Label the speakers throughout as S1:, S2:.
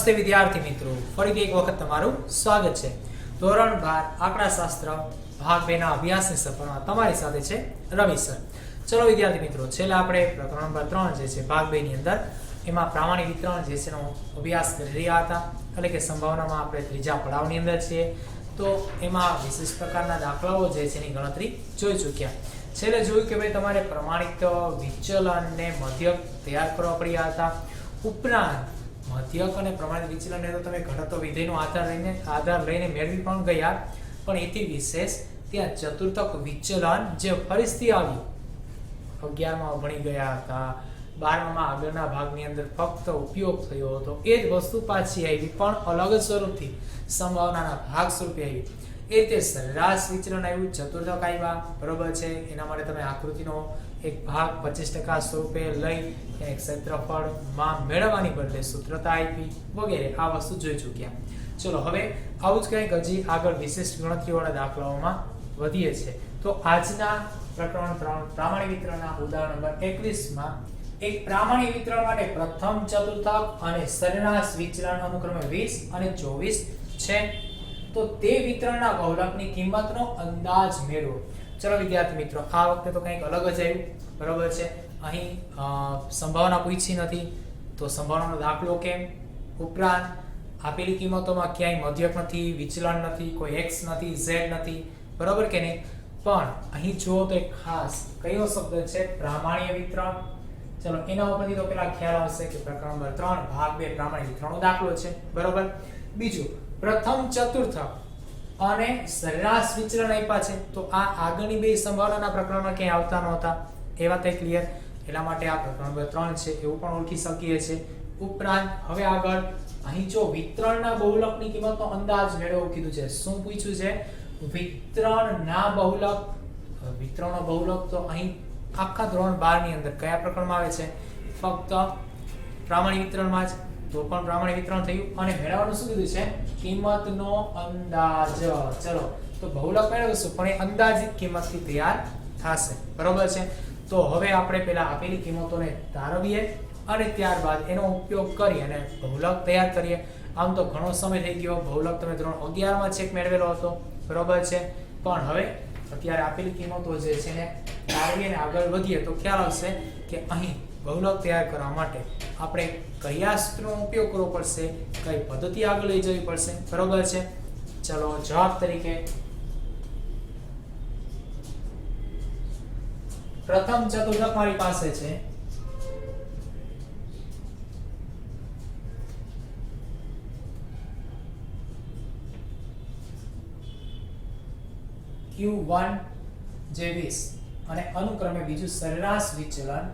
S1: નમસ્તે વિદ્યાર્થી મિત્રો, ફરીથી એક વખત તમારું સ્વાગત છે. ધોરણ 12 આંકડાશાસ્ત્ર ભાગ 2 ના અભ્યાસની સફરમાં તમારી સાથે છે રવિ સર. ચલો વિદ્યાર્થી મિત્રો, છેલ્લે આપણે પ્રકરણ નંબર 3 જે છે ભાગ 2 ની અંદર એમાં પ્રામાણિક વિતરણ જે છે નો અભ્યાસ કરી રહ્યા હતા. એટલે કે સંભાવનામાં આપણે ત્રીજા પડાવની અંદર છીએ. તો એમાં વિશેષ પ્રકારના દાખલાઓ જે છે એની ગણતરી જોઈ ચૂક્યા. છેલ્લે જોયું કે ભાઈ તમારે પ્રમાણિત વિચલનને મધ્યક તૈયાર કરવા પડ્યા હતા. ઉપરાંત મધ્યક અને પ્રમાણિત વિચલનને તો તમે ઘટતો વિધેયનો આધાર લઈને મેળવી પણ ગયા, પણ એથી વિશેષ ત્યાં ચતુર્થક વિચલન જે ફરીથી આવ્યું 11 માં ભણી ગયા હતા, 12 માં આગળના ભાગની અંદર ફક્ત ઉપયોગ થયો હતો. એ જ વસ્તુ પાછી આવી પણ અલગ સ્વરૂપથી, સંભાવનાના ભાગ સ્વરૂપે આવી. એ રીતે સરેરાશ વિચલન આવ્યું, ચતુર્થક આવ્યા, બરોબર છે. એના માટે તમે આકૃતિનો એક ભાગ 25% સ્વરૂપે લઈ એક ક્ષેત્રફળમાં મેળવવાની બદલે સૂત્રતા આપી વગેરે આ વસ્તુ જોઈ ચૂક્યા. ચલો હવે આવું જ કંઈક હજી આગળ વિશિષ્ટ ગણતરીવાળા દાખલાઓમાં વધીએ છે. તો આજના પ્રકરણ 3 પ્રામાણિક વિતરણના ઉદાહરણ નંબર 21 માં એક પ્રામાણિક વિતરણ માટે પ્રથમ ચતુર્થક અને સરેરાશ વિચલન અનુક્રમે 20 અને 24 છે. તો તે વિતરણના બહુલકની કિંમતનો અંદાજ મેળવો. ચલો વિદ્યાર્થી મિત્રો, આ વખતે તો કંઈક અલગ જ આવ્યું, બરોબર છે. અહીં સંભાવના પૂછી નથી તો સંભાવનાનો દાખલો કેમ? ઉપરાંત આપેલી કિંમતોમાં ક્યાંય મધ્યક નથી, વિચલન નથી, કોઈ x નથી, z નથી, બરોબર કે નહીં? પણ અહીં જુઓ તો એક ખાસ કયો શબ્દ છે? પ્રામાણ્ય વિતરણ. ચલો એના ઉપરથી તો પેલા ખ્યાલ આવશે કે પ્રકરણ નંબર 3 ભાગ 2 પ્રામાણિક વિતરણનો દાખલો છે, બરોબર. બીજું, પ્રથમ ચતુર્થક અને સરેરાશ વિચલન આપ્યા છે. તો આ આગળની બે સંભાવનાના પ્રકરણમાં ક્યાંય આવતા નહોતા, એ વાત ક્લિયર. એટલા માટે આ પ્રકરણ નંબર 3 છે એવું પણ ઓળખી શકીએ છીએ. ઉપરાંત હવે આગળ અહીં જો વિતરણના બહુલકની કિંમતનો અંદાજ મેળવવો કીધું છે. શું પૂછ્યું છે? વિતરણના બહુલક. વિતરણનો બહુલક તો અહીં આખા ધોરણ 12 ની અંદર કયા પ્રકરણમાં આવે છે? ફક્ત પ્રામાણિક વિતરણમાં જ. તો પણ પ્રામાણિક વિતરણ થયું અને મેળવવાનું શું કીધું છે? કિંમતનો અંદાજ. ચલો તો બહુલક મેળવશું પણ એ અંદાજિત કિંમતથી તૈયાર થશે, બરોબર છે. તો હવે આપણે પહેલા આપેલી કિંમતોને તારવીએ અને ત્યારબાદ એનો ઉપયોગ કરી અને બહુલક તૈયાર કરીએ. આમ તો ઘણો સમય થઈ ગયો, બહુલક તમે ધોરણ 11 માં છેક મેળવેલો હતો, બરોબર છે. પણ હવે અત્યારે આપેલી કિંમતો જે છે ને તારવીએ અને આગળ વધીએ તો ખ્યાલ આવશે કે અહીં બહુલક તૈયાર કરવા માટે આપણે કયા સૂત્રનો ઉપયોગ કરવો પડશે, કઈ પદ્ધતિ આગળ લઈ જવી પડશે, બરોબર છે. ચલો જવાબ તરીકે પ્રથમ ચતુર્થક મારી પાસે છે Q1 જે 20 અને અનુક્રમે બીજું સરેરાશ વિચલન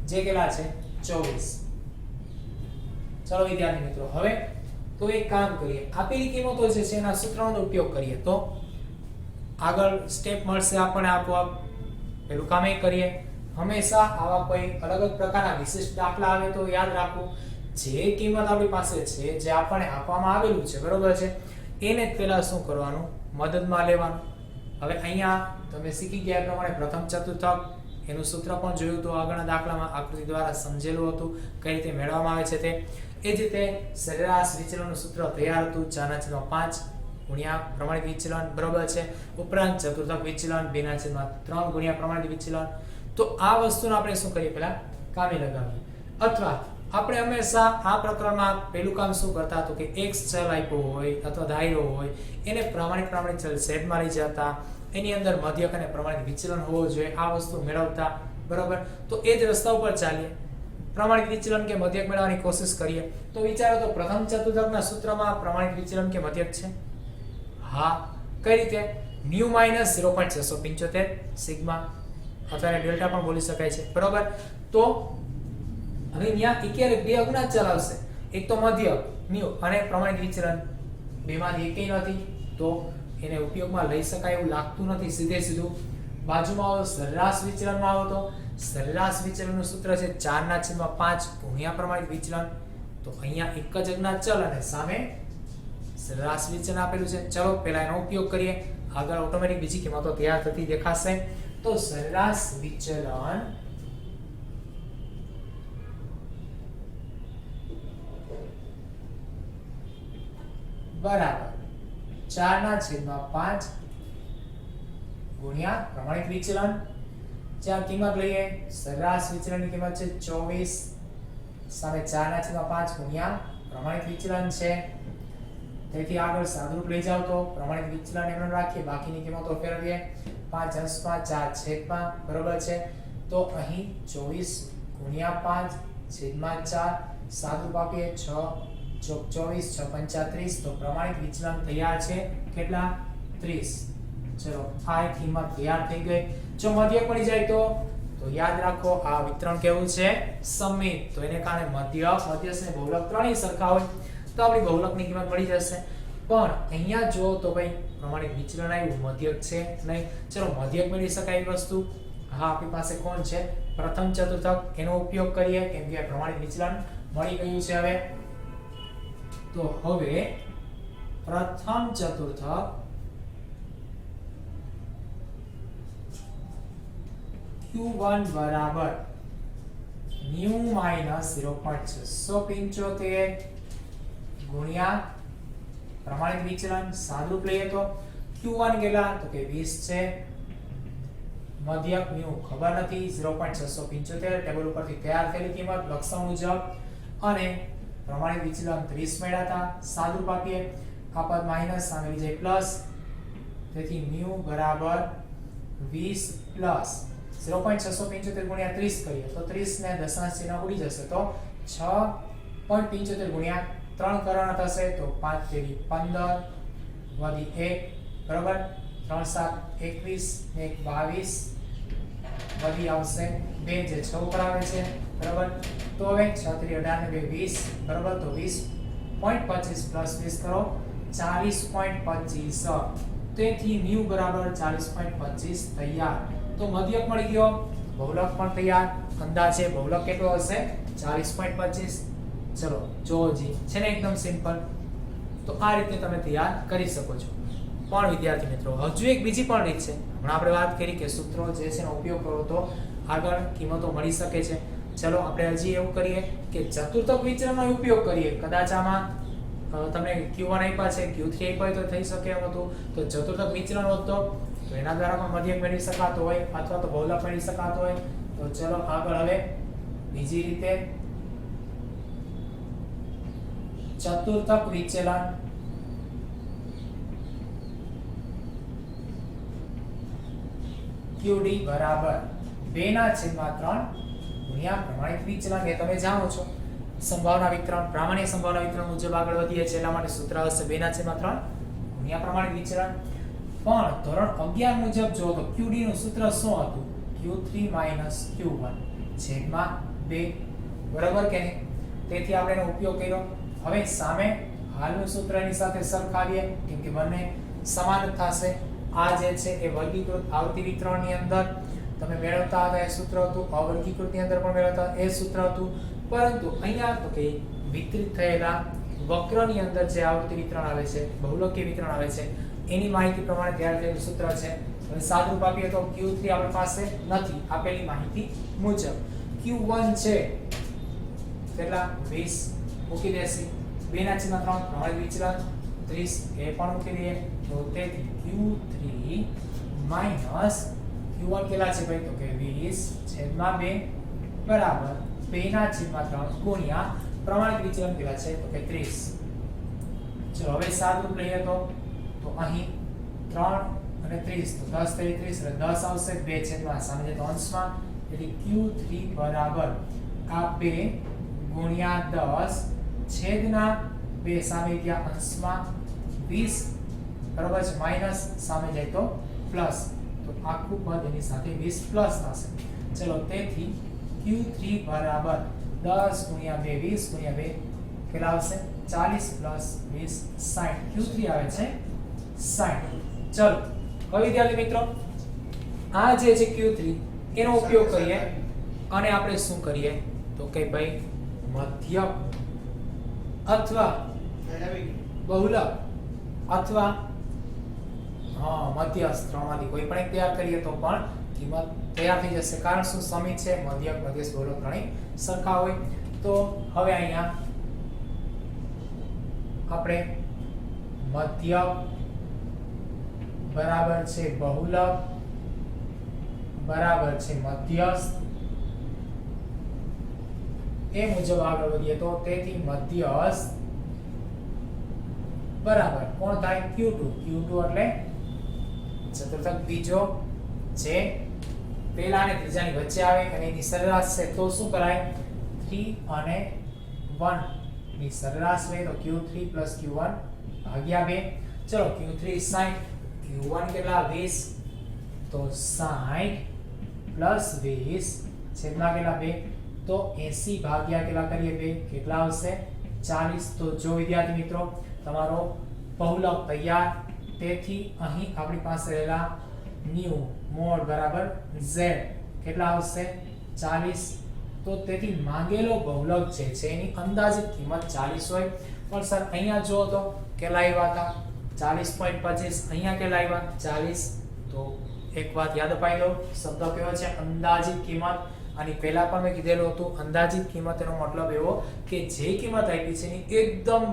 S1: જે કેટલા છે? 24. ચલો વિદ્યાર્થી મિત્રો, હવે તો એક કામ કરીએ, આપેલી કિંમતો જે છે એના સૂત્રનો ઉપયોગ કરીએ તો આગળ સ્ટેપ મળશે આપણને આપોઆપ. પેલું કામ એ કરીએ, હંમેશા આવા કોઈ અલગ અલગ પ્રકારના વિશિષ્ટ દાખલા આવે તો યાદ રાખવું જે કિંમત આપણી પાસે છે, જે આપણને આપવામાં આવેલું છે, બરોબર છે, એને જ પહેલા શું કરવાનું? મદદમાં લેવાનું. હવે અહીંયા તમે શીખી ગયા પ્રમાણે પ્રથમ ચતુર્થક એનું સૂત્ર પણ જોયું તો આગળના દાખલામાં આકૃતિ દ્વારા સમજેલું હતું કઈ રીતે મેળવવામાં આવે છે તે. એ જ રીતે સરેરાશ વિચલનનું સૂત્ર તૈયાર હતું 4/5 ગુણ્યા પ્રમાણિત વિચલન, બરોબર છે. ઉપરાંત ચતુર્થક વિચલન 2/3 ગુણ્યા પ્રમાણિત વિચલન. તો આ વસ્તુને આપણે શું કરીએ? પહેલા કામે લગાવીએ. અથવા આપણે હંમેશા આ પ્રકરણમાં પહેલું કામ શું કરતા હતું કે x ચલ આપ્યો હોય અથવા ધાર્યો હોય એને પ્રમાણિત ચલ z માં લઈ જતા, એની અંદર મધ્યક અને પ્રમાણિત વિચલન હોવો જોઈએ, આ વસ્તુ મેળવતા, બરોબર. તો એ જ રસ્તા ઉપર ચાલીએ, પ્રમાણિત વિચલન કે મધ્યક મેળવવાની કોશિશ કરીએ. તો વિચારો તો પ્રથમ ચતુર્થકના સૂત્રમાં પ્રમાણિત વિચલન કે મધ્યક છે? હા. કઈ રીતે? μ - 0.675 સિગ્મા અથવા ડેલ્ટા પણ બોલી શકાય છે, બરોબર. તો હવે અહીંયા એકેરે બે અજ્ઞાત ચલ આવશે, એક તો મધ્યક μ અને પ્રમાણિત વિચલન, બેમાંથી એકેય નથી તો એને ઉપયોગમાં લઈ શકાય એવું લાગતું નથી. સીધું બાજુમાં આવો સરેરાશ વિચલનમાં આવો તો સરેરાશ વિચલનનું સૂત્ર છે 4/5 ગુણ્યા પ્રમાણિત વિચલન. તો અહીંયા એક જ અજ્ઞાત ચલ અને સામે સરેરાશ વિચલન આપેલું છે. ચલો પહેલા એનો ઉપયોગ કરીએ, આગળ ઓટોમેટિક બીજી કિંમતો તૈયાર થતી દેખાશે. તો સરેરાશ વિચલન બરાબર 4/5 ગુણ્યા પ્રમાણિત વિચલન. જ્યાં કિંમત લઈએ સરેરાશ વિચલનની કિંમત છે 24 સામે 4/5 ગુણ્યા પ્રમાણિત વિચલન છે. તેથી આગળ સાદુરૂપ લઈ જાવ તો પ્રમાણિત વિચલન એમને રાખીએ, બાકીની કિંમતો ફેરવીએ. 5 અંશમાં 4 છેદમાં, બરોબર છે. તો અહીં 24 ગુણ્યા 5 છેદમાં 4 સાદુરૂપ આપીએ 6 ચોક 24 6 35. તો પ્રમાણિત વિચલન તૈયાર છે કેટલા 30. ચલો આ કિંમત તૈયાર થઈ ગઈ. જો મધ્યક મળી જાય તો યાદ રાખો આ વિતરણ કેવું છે સમિત. તો એને કારણે મધ્યક મધ્યસ્થ અને બહુલક ત્રણેય સરખા હોય તો આપણી બહુલકની કિંમત મળી જશે. પણ અહીંયા જો તો ભાઈ પ્રમાણિત વિચલન આવ્યું, મધ્યક છે નહીં. ચલો મધ્યક મેળવી શકાય એવી વસ્તુ હા આપણી પાસે કોણ છે પ્રથમ ચતુર્થક, એનો ઉપયોગ કરીએ કેમ કે પ્રમાણિત વિચલન મળી ગયું છે. હવે તો હવે પ્રથમ ચતુર્થક Q1 બરાબર ન્યુ માઈનસ 0.675 ગુણ્યા પ્રમાણિત વિચલન. સાદુરૂપ લઈએ તો Q1 કેટલા તો કે 20 છે, મધ્યક ન્યુ ખબર નથી 0.675 ટેબલ ઉપરથી તૈયાર થયેલી કિંમત લક્ષણ મુજબ અને પ્રમાણિત વિચલન 30 મળ્યા હતા. સાદુરૂપ આપીએ આ પદ માઈનસ સામે લઈ જાય પ્લસ, તેથી ન્યુ બરાબર 20 પ્લસ 0.675 ગુણ્યા 30 કરીએ તો 30 ને દશાંશ ચિહ્ન ઉડી જશે તો 6.75 ગુણ્યા 3 કરવાના થશે તો 5 તેરી 15 વધી 1 બરાબર 3 7 21 ને 1 22 વધી આવશે 2 જે 6 ઉપર આવે છે બરાબર. તો હવે 6 3 18 ને 2 20 બરાબર. તો 20.25 પ્લસ 20 કરો 40.25. તેથી ન્યુ બરાબર 40.25 તૈયાર. તો મધ્યક મળી ગયો, બહુલક પણ તૈયાર. અંદાજે બહુલક કેટલો હશે 40.25. ચલો જોજી છે ને એકદમ સિમ્પલ. તો આ રીતે તમે તૈયાર કરી શકો છો. પણ વિદ્યાર્થી મિત્રો હજુ એક બીજી પણ રીત છે. હમણાં આપણે વાત કરી કે સૂત્રો જે છે એનો ઉપયોગ કરો તો આગળ કિંમતો મળી શકે છે. ચલો આપણે હજી એવું કરીએ કે ચતુર્થક વિચલનનો ઉપયોગ કરીએ. કદાચ આમાં તમને Q1 આપ્યા છે Q3 આપ્યા તો થઈ શકે એમ હતું. તો ચતુર્થક વિચલન હોત તો એના દ્વારા પણ મધ્યક મેળવી શકાતો હોય અથવા તો બહુલક મેળવી શકાતો હોય. તો ચલો આગળ હવે બીજી રીતે ચતુર્થક વિચલન QD બરાબર 2/3 ગુણ્યા પ્રમાણિત વિચલન. એ તમે જાણો છો સંભાવના વિતરણ, પ્રામાણિક સંભાવના વિતરણ મુજબ આગળ વધીએ છીએ એટલા માટે સૂત્ર હશે 2/3 ગુણ્યા પ્રમાણિત વિચલન. પણ ધોરણ 11 મુજબ જો તો QD નું સૂત્ર શું હતું Q3 Q1 છેદમાં 2 બરાબર કે નહીં. તેથી આપણે એનો ઉપયોગ કર્યો. હવે સામે હાલનું સૂત્ર એની સાથે સરખાવીએ કેમ કે બંને સમાન થશે. આ જે છે એ વર્ગીકૃત આવૃત્તિ વિતરણની અંદર તમે મેળવતા હતા એ સૂત્ર હતું, અવર્ગીકૃતની અંદર પણ મેળવતા એ સૂત્ર હતું. પરંતુ અહીંયા તો કે વિતરિત થયેલા વક્રની અંદર જે આવૃત્તિ વિતરણ આવે છે, બહુલકીય વિતરણ આવે છે એની માહિતી પ્રમાણે તૈયાર થયેલું સૂત્ર છે. હવે સાદુરૂપ આપીએ તો Q3 આપણી પાસે નથી આપેલી માહિતી મુજબ. Q1 છે કેટલા 20 મૂકી દેસી 2/3 પ્રમાણિત વિચલન 30 એ પણ મૂકી દઈએ. તો તેથી Q3 Q1 કેટલા છે ભાઈ તો કે 20/2 બરાબર 2/3 ગુણ્યા પ્રમાણિત વિચલન કેટલા છે તો કે 30. ચલો હવે સાદુરૂપ લઈએ તો અહીં 3 અને 30 તો 10 તરી 30 એટલે 10 આવશે 2 છેદમાં સામે જે અંશમાં. એટલે Q3 બરાબર આ 2 ગુણ્યા 10 છેદના 2 સામે ગયા અંશમાં 20 બરાબર છે માઈનસ સામે જાય તો પ્લસ. તો આખું પદ એની સાથે 20 પ્લસ થશે. ચલો તેથી Q3 બરાબર 10 ગુણ્યા 2 20 ગુણ્યા 2 કેટલા આવશે 40 પ્લસ 20 60. Q3 આવે છે 60. ચલો હવે વિદ્યાર્થી મિત્રો આ જે છે Q3 એનો ઉપયોગ કરીએ અને આપણે શું કરીએ તો કે ભાઈ મધ્યક અથવા બહુલક અથવા મધ્યસ્થ ત્રણમાંથી કોઈ પણ એક તૈયાર કરીએ તો પણ કિંમત તૈયાર થઈ જશે, કારણ શું સમી છે, મધ્યક મધ્યસ્થ બહુલક ત્રણેય સરખા હોય. તો હવે અહીંયા આપણે મધ્યક બરાબર છે બહુલક બરાબર છે મધ્યસ્થ એ મુજબ આગળ વધીએ તો તેથી મધ્યસ્થ બરાબર કોણ થાય Q2 એટલે ચતુર્થક બીજો જે પહેલા અને ત્રીજાની વચ્ચે આવે અને એની સરેરાશ છે તો શું કરાય 3 અને 1 ની સરેરાશ લે તો Q3 Q1 ભાગ્યા 2. ચલો Q3 60 Q1 કેટલા 20 તો 60 20 છેદમાં કેટલા 2 તો 80 ભાગ્યા કેટલા કરીએ 2 કેટલા આવશે 40. તો જો વિદ્યાર્થી મિત્રો તમારો બહુલક તૈયાર. તેથી અહીં આપણી પાસે રહેલા ન્યુ મોડ બરાબર z કેટલા આવશે 40. તો તેથી માંગેલો બહુલક જે છે એની અંદાજિત કિંમત 40 હોય. પણ સર અહીંયા જો તો કેટલા આવ્યા હતા 40.25, અહીંયા કેટલા આવ્યા 40. તો એક વાત યાદ અપાઈ દો, શબ્દ કયો છે અંદાજિત કિંમત. અને પહેલા પણ મેં કીધેલું હતું અંદાજિત કિંમત એનો મતલબ એવો કે જે કિંમત આપી છે એની એકદમ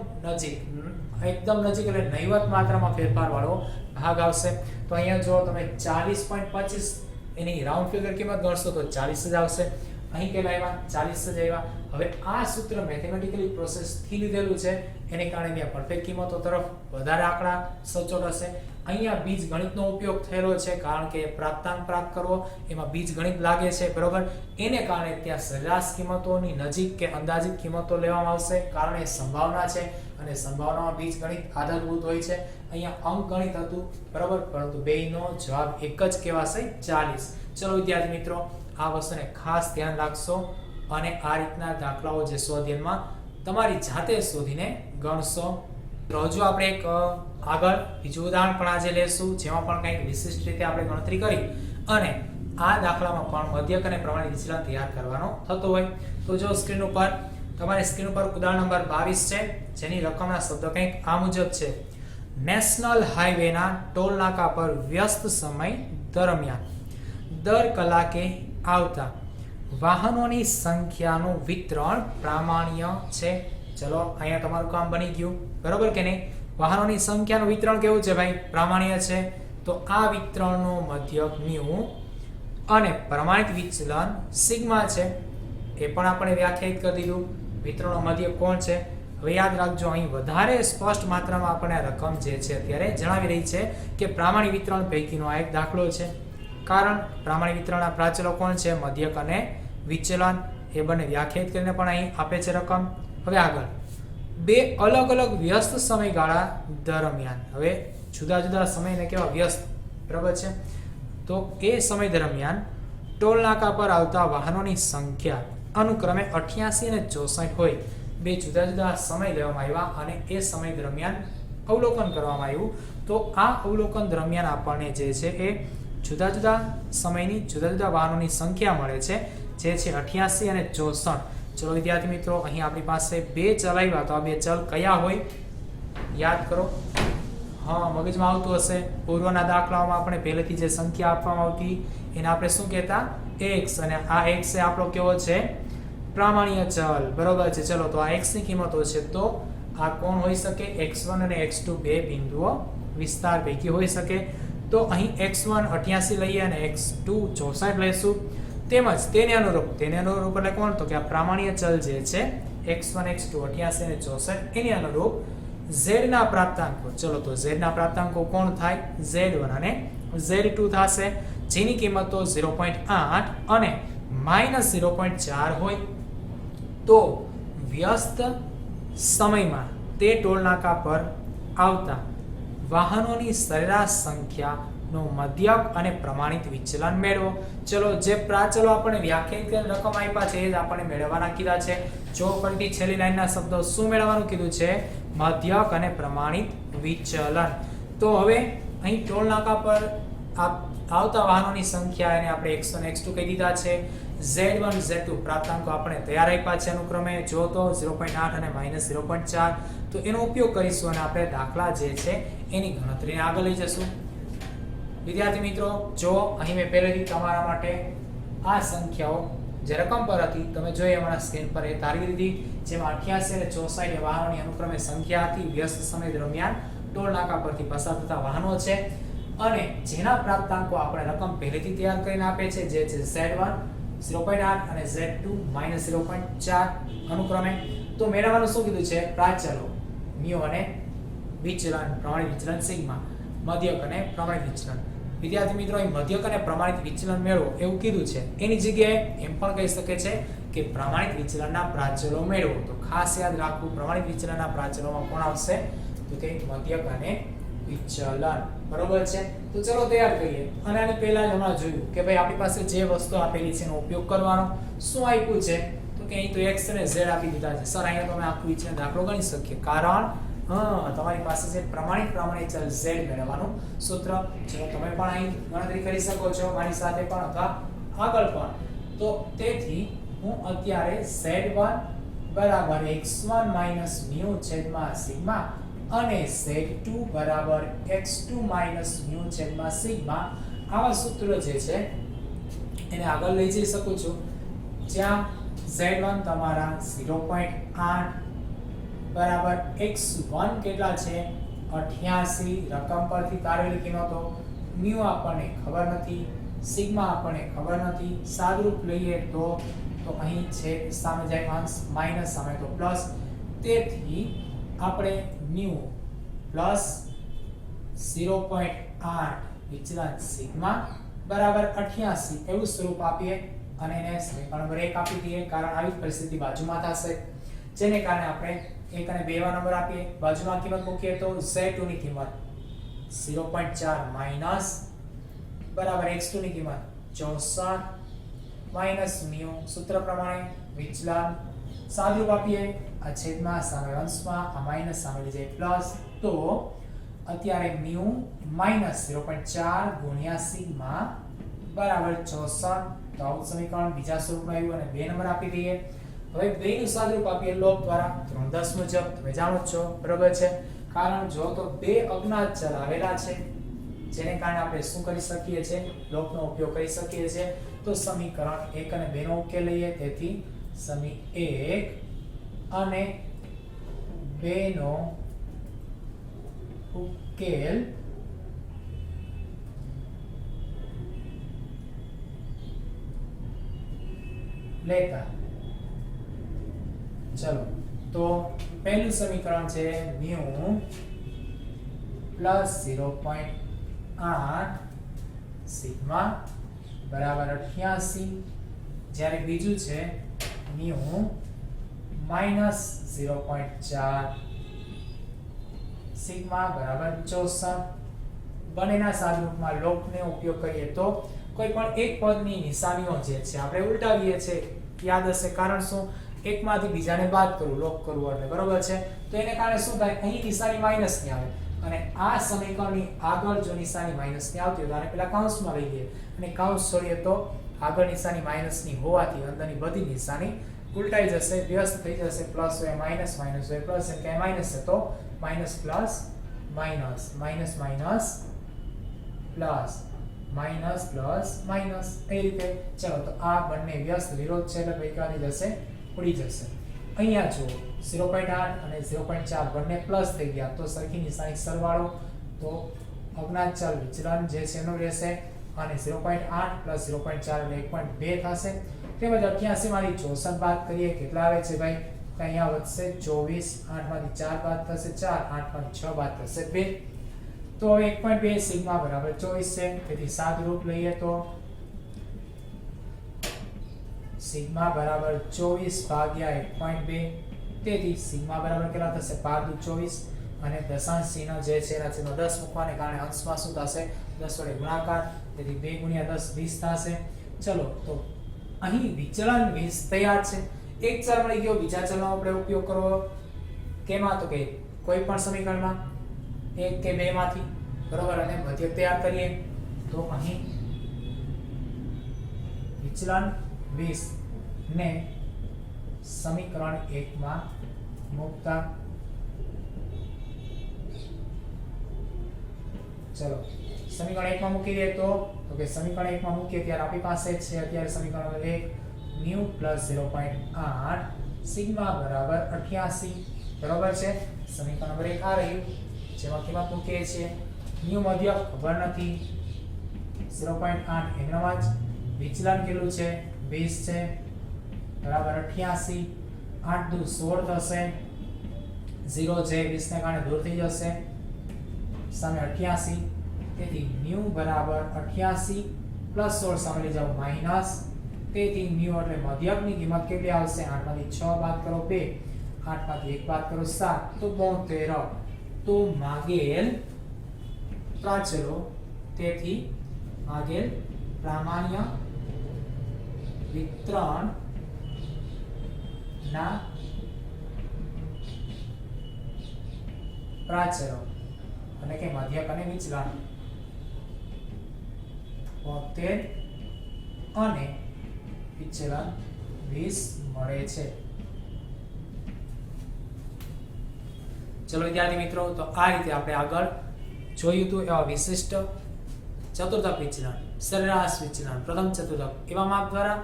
S1: નજીક એટલે નહિવત માત્રામાં ફેરફાર વાળો ભાગ આવશે. તો અહીંયા જો તમે 40.25 એની રાઉન્ડ ફિગર કિંમત ગણશો તો 40 જ આવશે. અહીં કેટલા આવ્યા 40 જ આવ્યા. હવે આ સૂત્ર મેથેમેટિકલી પ્રોસેસ થી લીધેલું છે, એને કારણે અહીંયા પરફેક્ટ કિંમતો તરફ વધારે આંકડા સચોટ હશે. અહીંયા બીજ ગણિતનો ઉપયોગ થયેલો છે, કારણ કે પ્રાપ્તાંક પ્રાપ્ત કરવો એમાં બીજ ગણિત લાગે છે, બરોબર. એને કારણે ત્યાં સરેરાશ કિંમતોની નજીક કે અંદાજિત કિંમતો લેવામાં આવશે, કારણ એ સંભાવના છે અને સંભાવનામાં બીજ ગણિત આધારભૂત હોય છે. અહીંયા અંક ગણિત હતું, બરોબર, પરંતુ બેયનો જવાબ એક જ કહેવાશે 40. ચલો વિદ્યાર્થી મિત્રો આ વસ્તુને ખાસ ધ્યાન રાખશો અને આ રીતના દાખલાઓ જે સ્વાધ્યાયમાં તમારી જાતે શોધીને ગણશો. હજુ આપણે એક આગળ બીજું ઉદાહરણ પણ આજે લેશું, જેમાં પણ કંઈક વિશિષ્ટ રીતે આપણે ગણતરી કરી અને આ દાખલામાં પણ મધ્યક અને પ્રમાણિત વિચલન તૈયાર કરવાનો થતો હોય. તો જો સ્ક્રીન ઉપર ઉદાહરણ નંબર 22 છે, જેની રકમના શબ્દ કંઈક આ મુજબ છે. નેશનલ હાઈવેના ટોલ નાકા પર વ્યસ્ત સમય દરમિયાન દર કલાકે આવતા વાહનોની સંખ્યાનું વિતરણ પ્રામાણ્ય છે. ચલો અહીંયા તમારું કામ બની ગયું, બરોબર કે નહીં? વાહનોની સંખ્યાનું વિતરણ કેવું છે ભાઈ? પ્રામાણ્ય છે. તો આ વિતરણનો મધ્યક ન્યુ અને પ્રમાણિત વિચલન સિગ્મા છે, એ પણ આપણે વ્યાખ્યાયિત કરી દીધું. વિતરણનો મધ્યક કોણ છે? હવે યાદ રાખજો, અહીં વધારે સ્પષ્ટ માત્રામાં આપણે આ રકમ જે છે અત્યારે જણાવી રહી છે કે પ્રામાણિક વિતરણ પૈકીનો આ એક દાખલો છે. કારણ પ્રામાણિક વિતરણના પ્રાચલો કોણ છે? મધ્યક અને વિચલન. એ બંને વ્યાખ્યાયિત કરીને પણ અહીં આપે છે રકમ. હવે આગળ બે અલગ અલગ વ્યસ્ત સમયગાળા દરમિયાન, હવે જુદા જુદા સમયને કેવા વ્યસ્ત, બરાબર છે. તો એ સમય દરમિયાન ટોલ નાકા પર આવતા વાહનોની સંખ્યા અનુક્રમે 88 અને 64 હોય. બે જુદા જુદા સમય લેવામાં આવ્યા અને એ સમય દરમિયાન અવલોકન કરવામાં આવ્યું. તો આ અવલોકન દરમિયાન આપણને જે છે એ જુદા જુદા સમયની જુદા જુદા વાહનોની સંખ્યા મળે છે, જે છે 88 અને 64. ચલો વિદ્યાર્થી મિત્રો અહીં આપણી પાસે બે ચલ આવ્યા, તો આ બે ચલ કયા હોય યાદ કરો. હા, મગજમાં આવતું હશે. પૂર્વના દાખલાઓમાં આપણે પહેલેથી જે સંખ્યા આપવામાં આવતી એને આપણે શું કહેતા? x, અને આ x એ આપણો કેવો છે? પ્રામાણ્ય ચલ, બરોબર છે. ચલો તો આ x ની કિંમતો છે, તો આ કોણ હોઈ શકે? x1 અને x2 બે બિંદુઓ વિસ્તાર પૈકી હોઈ શકે. તો અહીં x1 88 લઈએ અને x2 64 લઈશું. તેમજ તેને અનુરૂપ એટલે કોણ? તો કે આ પ્રામાણ્ય ચલ જે છે x1 x2 88 અને 64 એની અનુરૂપ z ના પ્રાપ્તાંકો. ચલો તો z ના પ્રાપ્તાંકો કોણ થાય? z1 અને z2 થશે, જેની કિંમતો 0.8 અને -0.4 હોય. તો વ્યસ્ત સમયમાં તે ટોલ નાકા પર આવતા વાહનોની સરેરાશ સંખ્યાનો મધ્યક અને પ્રમાણિત વિચલન મેળવો. ચલો જે પ્રાચલો આપણે વ્યાખ્યાયિત કરીને રકમ આપ્યા છે એ જ આપણે મેળવવાના કીધા છે. જો ફરીથી છેલ્લી લાઈનના શબ્દો શું મેળવવાનું કીધું છે? મધ્યક અને પ્રમાણિત વિચલન. તો હવે અહીં ટોલ નાકા પર આવતા વાહનોની સંખ્યા એને આપણે x1 x2 કહી દીધા છે. z1 z2 પ્રાપ્તાંકો આપણે તૈયાર આપ્યા છે અનુક્રમે, જો તો 0.8 અને -0.4. તો એનો ઉપયોગ કરીશું અને આપણે દાખલા જે છે એની ગણતરીને આગળ લઈ જશું. વિદ્યાર્થી મિત્રો, જો અહીં મેં પહેલેથી તમારા માટે આ સંખ્યાઓ જે રકમ પર હતી તમે જોઈ અમારા સ્ક્રીન પર એ તારવી દીધી, જેમાં 88 અને 64 એ વાહનોની અનુક્રમે સંખ્યા હતી વ્યસ્ત સમય દરમિયાન ટોલ નાકા પરથી પસાર થતા વાહનો છે, અને જેના પ્રાપ્તાંકો આપણે રકમ પહેલેથી તૈયાર કરીને આપે છે, જે છે Z1 0.8 અને Z2 -0.4 અનુક્રમે. તો મેળવવાનું શું કીધું છે? પ્રાચલો મ્યુ અને વિચલન પ્રમાણિત વિચલન સિગ્મા, મધ્યક અને પ્રમાણિત વિચલન. વિદ્યાર્થી મિત્રો, અહીં મધ્યક અને પ્રમાણિત વિચલન મેળવો એવું કીધું છે, એની જગ્યાએ એમ પણ કહી શકે છે કે પ્રમાણિત વિચલનના પ્રાચલો મેળવો. તો ખાસ યાદ રાખવું, પ્રમાણિત વિચલનના પ્રાચલોમાં કોણ આવશે? તો કે મધ્યક અને વિચલન. બરોબર છે? તો ચલો તૈયાર કરીએ. અને આની પહેલા જ હમણાં જોયું કે ભાઈ આપણી પાસે જે વસ્તુ આપેલી છે એનો ઉપયોગ કરવાનો. શું આપ્યું છે? તો કે અહીં તો x અને z આપી દીધા છે. સર અહીંયા તો અમે આખું વિચલન દાખલો ગણી શકીએ, કારણ તમારી પાસે છે પ્રમાણિત ચલ z મેળવવાનું સૂત્ર. ચલો તમે પણ અહીં ગણતરી કરી શકો છો મારી સાથે પણ અથવા આગળ પણ. તો તેથી હું અત્યારે z1 બરાબર x1 માઈનસ મ્યુ છેદમાં સિગ્મા અને z2 બરાબર x2 માઈનસ મ્યુ છેદમાં સિગ્મા આવા સૂત્ર જે છે એને આગળ લઈ જઈ શકું છું, જ્યાં z1 તમારા 0.8 બરાબર x1 કેટલા છે? 88 રકમ પરથી તારેલી કિંમતો, મ્યુ આપણને ખબર નથી, સિગ્મા આપણને ખબર નથી. સાદુરૂપ લઈએ તો અહીં છે સામે જાય અંશ, માઈનસ સામે તો પ્લસ. તેથી આપણે મ્યુ પ્લસ 0.8 વિચલન સિગ્મા બરાબર 88 એવું સ્વરૂપ આપીએ અને એને સમીકરણ નંબર 1 આપી દઈએ, કારણ આવી પરિસ્થિતિ બાજુમાં થશે, જેને કારણે આપણે 1 અને 2 વા નંબર આપીએ, બાજુમાં કિંમત મૂકીએ તો z2 ની કિંમત 0.4 માઈનસ બરાબર x2 ની કિંમત 64 માઈનસ મ્યુ સૂત્ર પ્રમાણે વિચલન સાદુરૂપ આપીએ, આ છેદમાં સામે અંશમાં, આ માઈનસ સામે લઈ જાય પ્લસ. તો અત્યારે મ્યુ માઈનસ 0.4 ગુણ્યા સિગ્મા બરાબર 64. તો આવું સમીકરણ બીજા સ્વરૂપમાં આવ્યું અને 2 નંબર આપી દઈએ. હવે 2 નું સાદુરૂપ આપીએ લોગ દ્વારા 3/10 મુજબ. તમે જાણો છો, બરોબર છે? કારણ જો તો 2 અજ્ઞાત ચલ આવેલા છે, જેને કારણે આપણે શું કરી શકીએ છીએ? લોગનો ઉપયોગ કરી શકીએ છીએ. તો સમીકરણ 1 અને 2 નો ઉકેલ લઈએ. તેથી સમી 1 અને 2 નો ઉકેલ લેતા ચલો, તો પહેલું સમીકરણ છે મ્યુ પ્લસ 0.8 સિગ્મા બરાબર 88, જ્યારે બીજું છે મ્યુ માઈનસ 0.4 સિગ્મા બરાબર 64. બંનેના સાદુરૂપમાં લોગનો ઉપયોગ કરીએ તો કોઈ પણ એક પદની નિશાનીઓ જે છે આપણે ઉલટાવીએ છીએ, યાદ હશે. કારણ શું? એકમાંથી બીજાને બાદ કરવું, લોગ કરવું એટલે, બરોબર છે? તો એને કારણે શું થાય? અહીં નિશાની માઈનસ ની આવે અને આ સમીકરણની આગળ જો નિશાની માઈનસ ની આવતી હોય તો આને પેલા કૌંસમાં લઈ લઈએ અને કૌંસ છોડીએ તો આગળ નિશાની માઈનસ ની હોવાથી અંદરની બધી નિશાની ઉલટાઈ જશે, વ્યસ્ત થઈ જશે. પ્લસ હોય માઈનસ, માઈનસ હોય પ્લસ, એટલે કે માઈનસ છે તો minus plus minus, minus minus plus, minus plus minus, એ રીતે. ચલો, તો આ બંને વ્યસ્ત વિરોધ છે એટલે ભેગાની જશે, ઉડી જશે. અહીંયા જો 0.8 અને 0.4 બંને પ્લસ થઈ ગયા તો સરખી નિશાની સરવાળો, તો અજ્ઞાત ચલ વિચલન જે છે એનું રહેશે અને 0.8 પ્લસ 0.4 એટલે 1.2 થશે. તેમજ 88 માંથી 64 બાદ કરીએ, કેટલા આવે છે ભાઈ? તો અહીંયા વધશે 24, 8 માંથી 4 બાદ થશે 4, 8 માંથી 6 બાદ થશે 2. તો 1.2 સિગ્મા બરાબર 24 છે. તેથી સાદુરૂપ લઈએ તો સિગ્મા બરાબર 24 ભાગ્યા 1.2. તેથી સિગ્મા બરાબર કેટલા થશે? 5×24 અને દશાંશ ચિહ્ન જે છે એના છેદમાં 10 મૂકવાને કારણે અંશમાં શું થશે? 10 વડે ગુણાકાર. તેથી 2 × 10 20 થશે. ચલો, તો અહીં વિચલન 20 તૈયાર છે. એક ચલ મળી ગયો, બીજા ચલનો આપણે ઉપયોગ કરવો કેમાં? તો કે કોઈ પણ સમીકરણમાં 1 કે 2 માંથી, બરોબર? અને મધ્યક તૈયાર કરીએ તો અહીં વિચલન 20 ને સમીકરણ 1 માં મૂકતા ચલો સમીકરણ 1 માં મૂકી દે તો કે સમીકરણ 1 માં મૂકીએ ત્યારે આપણી પાસે છે અત્યારે સમીકરણ 1 ન્યુ પ્લસ 0.8 સિગ્મા બરાબર 88 બરાબર છે। સમીકરણ નંબર 1 આ રહ્યું જેમાં કિંમત મૂકીએ છીએ ન્યુ મધ્યક ખબર નથી 0.8 એમનામ જ વિચલન કેટલું છે 20 છે બરાબર 88 8 દુ 16 થશે 0 જે 20 ને કારણે દૂર થઈ જશે સામે 88 તેથી ન્યુ બરાબર 88 પ્લસ 16 સામે લઈ જાઓ માઈનસ તેથી ન્યુ એટલે મધ્યકની કિંમત કેટલી આવશે 8 માંથી 6 બાદ કરો 2 8 માંથી 1 બાદ કરો 7 તો 72 તો માગેલ પ્રાચલો તેથી માગેલ પ્રામાણ્ય વિતરણ ના પ્રાચલો અને કે મધ્યક અને વિચલન 72 અને વિચલન 20 મળે છે। ચલો વિદ્યાર્થી મિત્રો તો આ રીતે આપણે આગળ જોયું હતું એવા વિશિષ્ટ ચતુર્થક વિચલન સરેરાશ વિચલન પ્રથમ ચતુર્થક એવા માપ દ્વારા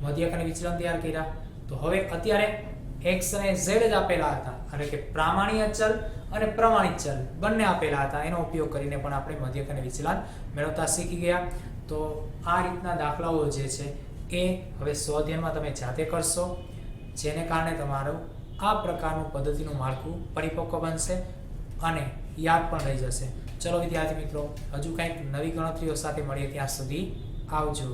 S1: મધ્યક અને વિચલન તૈયાર કર્યા। તો હવે અત્યારે x અને z જ આપેલા હતા એટલે કે પ્રામાણિક ચલ અને પ્રમાણિત ચલ બંને આપેલા હતા એનો ઉપયોગ કરીને પણ આપણે મધ્યક અને વિચલન મેળવતા શીખી ગયા। તો આ રીતના દાખલાઓ જે છે એ હવે સ્વાધ્યાયમાં તમે જાતે કરશો જેને કારણે તમારું આ પ્રકારનું પદ્ધતિનું માળખું પરિપક્વ બનશે અને યાદ પણ રહી જશે। ચલો વિદ્યાર્થી મિત્રો હજુ કંઈક નવી ગણતરીઓ સાથે મળીએ ત્યાં સુધી આવજો।